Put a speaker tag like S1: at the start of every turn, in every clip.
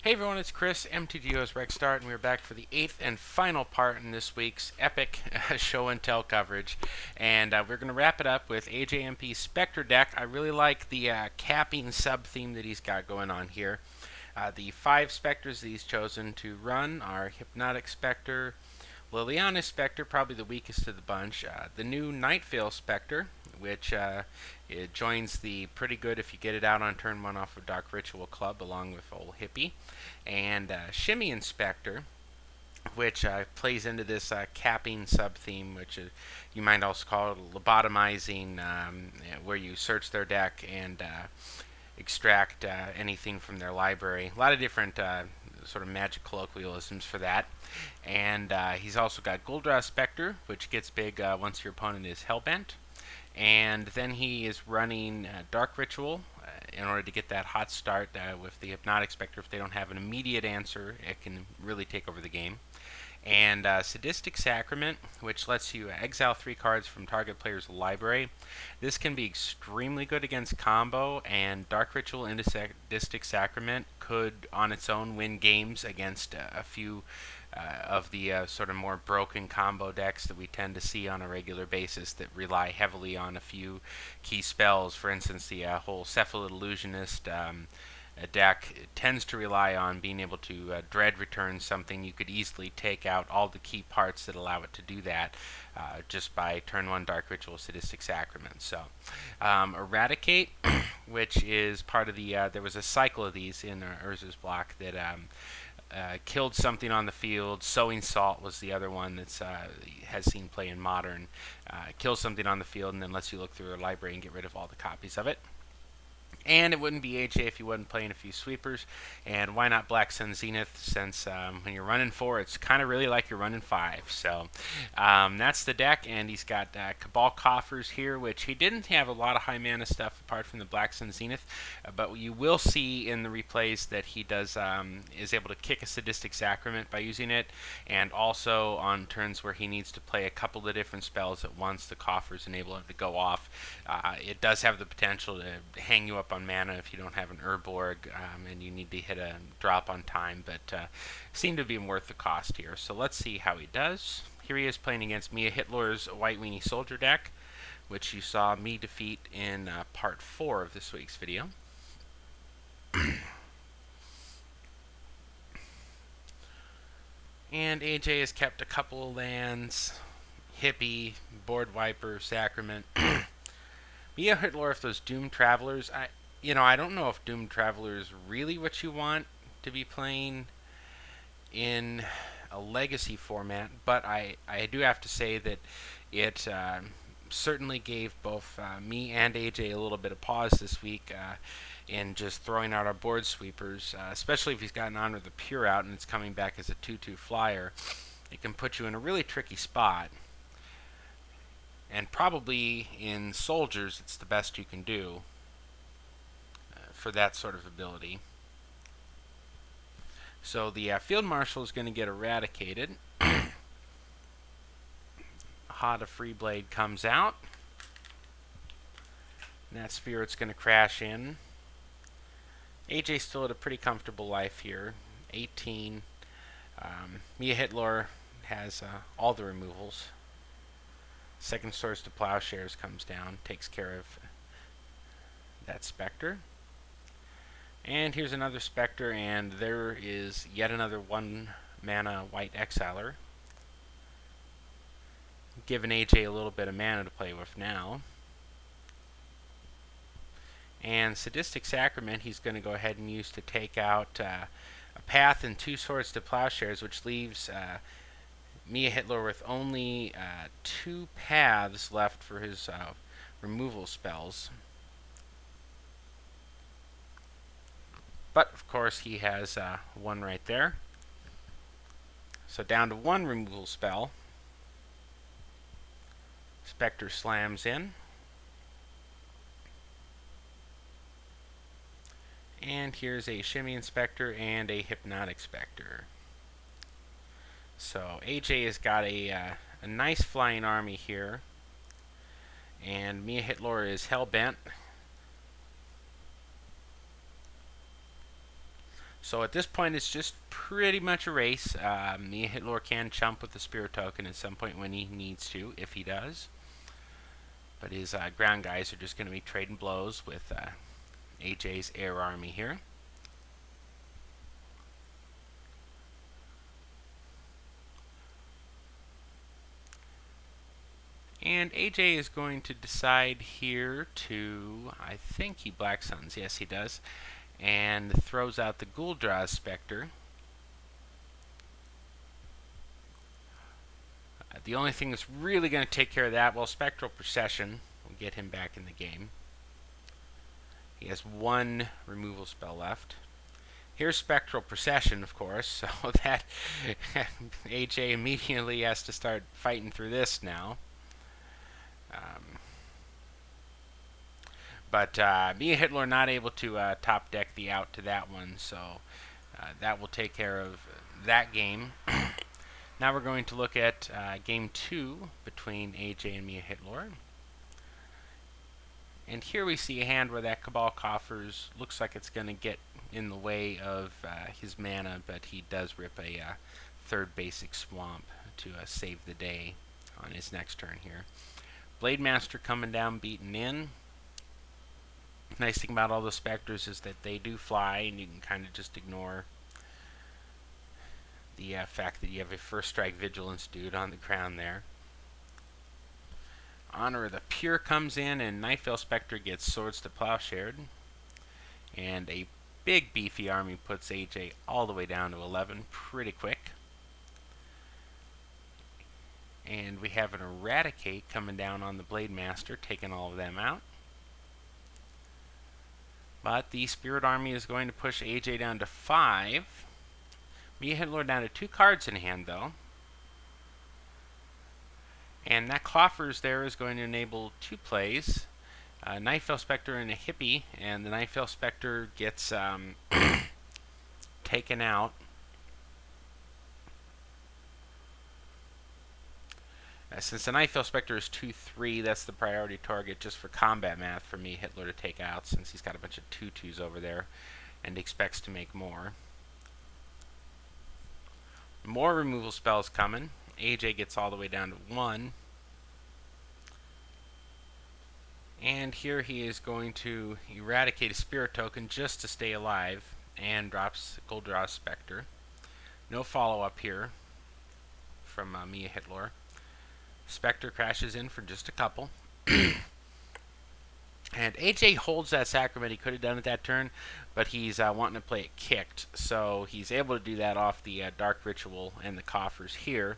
S1: Hey everyone, it's Chris, MTGO's Rexstart, and we're back for the 8th and final part in this week's epic show and tell coverage. And we're going to wrap it up with AJMP's Specter deck. I really like the capping sub-theme that he's got going on here. The 5 Specters that he's chosen to run are Hypnotic Specter, Liliana Specter, probably the weakest of the bunch. The new Nightveil Specter, which it joins the pretty good if you get it out on turn 1 off of Dark Ritual Club, along with Old Hippie. And Shimmy Specter, which plays into this capping sub-theme, which you might also call it lobotomizing, where you search their deck and extract anything from their library. A lot of different sort of magic colloquialisms for that. And he's also got Goldraw Specter, which gets big once your opponent is hellbent. And then he is running Dark Ritual in order to get that hot start with the Hypnotic Specter. If they don't have an immediate answer, it can really take over the game. And Sadistic Sacrament, which lets you exile 3 cards from target player's library. This can be extremely good against combo, and Dark Ritual into Sadistic Sacrament could, on its own, win games against a few of the sort of more broken combo decks that we tend to see on a regular basis that rely heavily on a few key spells. For instance, the whole Cephalid Illusionist deck tends to rely on being able to dread return something. You could easily take out all the key parts that allow it to do that just by turn 1 Dark Ritual Sadistic Sacrament. So Eradicate, which is part of the there was a cycle of these in Urza's block that killed something on the field. Sowing Salt was the other one that has seen play in Modern. Kills something on the field and then lets you look through your library and get rid of all the copies of it. And it wouldn't be AJ if you wasn't playing a few sweepers. And why not Black Sun Zenith, since when you're running 4, it's kind of really like you're running 5. So that's the deck, and he's got Cabal Coffers here, which he didn't have a lot of high mana stuff apart from the Black Sun Zenith. But you will see in the replays that he does is able to kick a Sadistic Sacrament by using it, and also on turns where he needs to play a couple of different spells at once, the Coffers enable him to go off. It does have the potential to hang you up on mana if you don't have an Urborg and you need to hit a drop on time, but seem to be worth the cost here. So let's see how he does. Here he is playing against Mia Hitler's White Weenie Soldier deck, which you saw me defeat in part 4 of this week's video. And AJ has kept a couple of lands, Hippie, Board Wiper, Sacrament. Mia Hitler, if those Doomed Travelers, I don't know if Doomed Traveler is really what you want to be playing in a Legacy format, but I do have to say that it certainly gave both me and AJ a little bit of pause this week in just throwing out our board sweepers, especially if he's got an Honor the Pure out and it's coming back as a 2/2 flyer. It can put you in a really tricky spot. And probably in Soldiers, it's the best you can do for that sort of ability. So the Field Marshal is going to get eradicated. Hada Freeblade comes out. And that Spirit's going to crash in. AJ's still at a pretty comfortable life here. 18. Mia Hitler has all the removals. Second Source to Plowshares comes down, takes care of that Specter. And here's another Specter, and there is yet another 1 mana White Exiler, giving AJ a little bit of mana to play with now. And Sadistic Sacrament he's going to go ahead and use to take out a Path and 2 Swords to Plowshares, which leaves Mia Hitler with only 2 paths left for his removal spells. But, of course, he has 1 right there. So down to 1 removal spell. Specter slams in. And here's a Shimmy Specter and a Hypnotic Specter. So AJ has got a nice flying army here. And Mia Hitler is hell-bent. So at this point, it's just pretty much a race. Mia Hitlor can chump with the Spirit Token at some point when he needs to, if he does. But his ground guys are just going to be trading blows with AJ's air army here. And AJ is going to decide here to, I think he Black Suns, yes he does, and throws out the Gul'Dra's Specter. The only thing that's really going to take care of that, well, Spectral Procession will get him back in the game. He has one removal spell left. Here's Spectral Procession, of course, so that AJ immediately has to start fighting through this now. But Mia Hitlor not able to top deck the out to that one, so that will take care of that game. Now we're going to look at game 2 between AJ and Mia Hitlor. And here we see a hand where that Cabal Coffers looks like it's going to get in the way of his mana, but he does rip a third basic swamp to save the day on his next turn here. Blade Master coming down, beaten in. Nice thing about all the Specters is that they do fly, and you can kind of just ignore the fact that you have a first strike Vigilance dude on the ground there. Honor of the Pure comes in, and Nightveil Specter gets Swords to Plowshared. And a big beefy army puts AJ all the way down to 11 pretty quick. And we have an Eradicate coming down on the Blade Master, taking all of them out. But the Spirit Army is going to push AJ down to 5. Mia Hitlor down to 2 cards in hand, though. And that Coffers there is going to enable 2 plays. Nightveil Specter and a Hippie, and the Nightveil Specter gets taken out. Since the Nightveil Specter is 2/3, that's the priority target just for combat math for Mia Hitlor to take out, since he's got a bunch of 2/2s over there and expects to make more. More removal spells coming. AJ gets all the way down to 1. And here he is going to eradicate a Spirit Token just to stay alive, and drops Gul'Dra's Specter. No follow-up here from Mia Hitlor. Specter crashes in for just a couple. And AJ holds that Sacrament. He could have done it that turn, but he's wanting to play it kicked. So he's able to do that off the Dark Ritual and the Coffers here.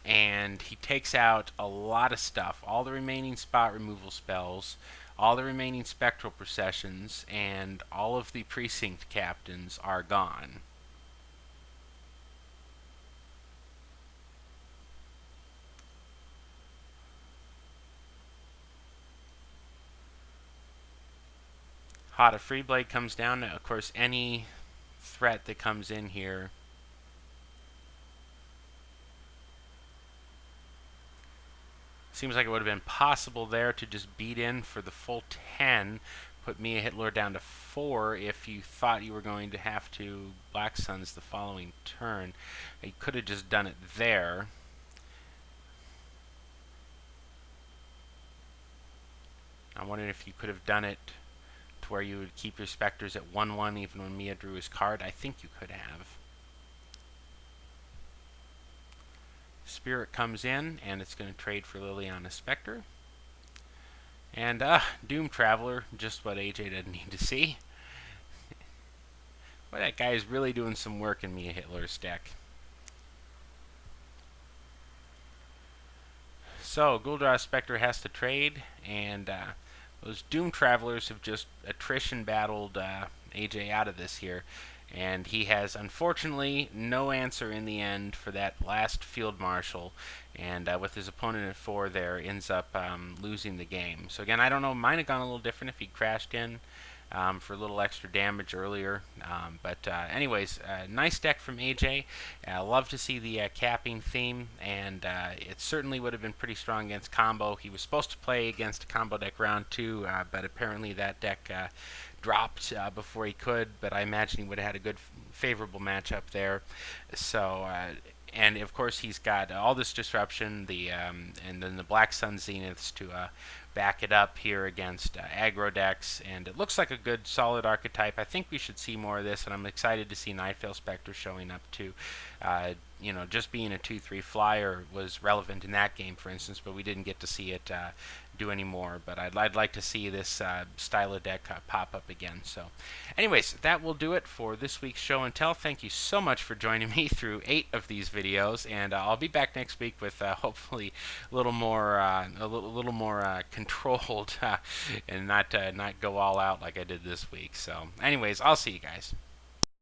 S1: And he takes out a lot of stuff. All the remaining spot removal spells, all the remaining Spectral Processions, and all of the Precinct Captains are gone. Hot of Freeblade comes down. Of course, any threat that comes in here seems like it would have been possible there to just beat in for the full 10, put Mia Hitlor down to 4 if you thought you were going to have to Black Suns the following turn. You could have just done it there. I'm wondering if you could have done it to where you would keep your Specters at 1/1 even when Mia drew his card. I think you could have. Spirit comes in, and it's going to trade for Liliana Specter. And Doom Traveler, just what AJ didn't need to see. Boy, that guy is really doing some work in Mia Hitlor's deck. So Gul'Dra's Specter has to trade, and those Doom Travelers have just attrition battled AJ out of this here. And he has, unfortunately, no answer in the end for that last Field Marshal. And with his opponent at 4 there, ends up losing the game. So again, I don't know, might have gone a little different if he crashed in. for a little extra damage earlier. Anyways, nice deck from AJ. Love to see the capping theme, and it certainly would have been pretty strong against combo. He was supposed to play against a combo deck round 2, but apparently that deck dropped before he could, but I imagine he would have had a good, favorable matchup there. So, and of course he's got all this disruption, and then the Black Sun Zeniths to back it up here against aggro decks, and it looks like a good, solid archetype. I think we should see more of this, and I'm excited to see Nightveil Specter showing up too. You know, just being a 2/3 flyer was relevant in that game, for instance, but we didn't get to see it do any more. But I'd like to see this style of deck pop up again. So, anyways, that will do it for this week's show and tell. Thank you so much for joining me through 8 of these videos, and I'll be back next week with hopefully a little more controlled and not go all out like I did this week. So, anyways, I'll see you guys.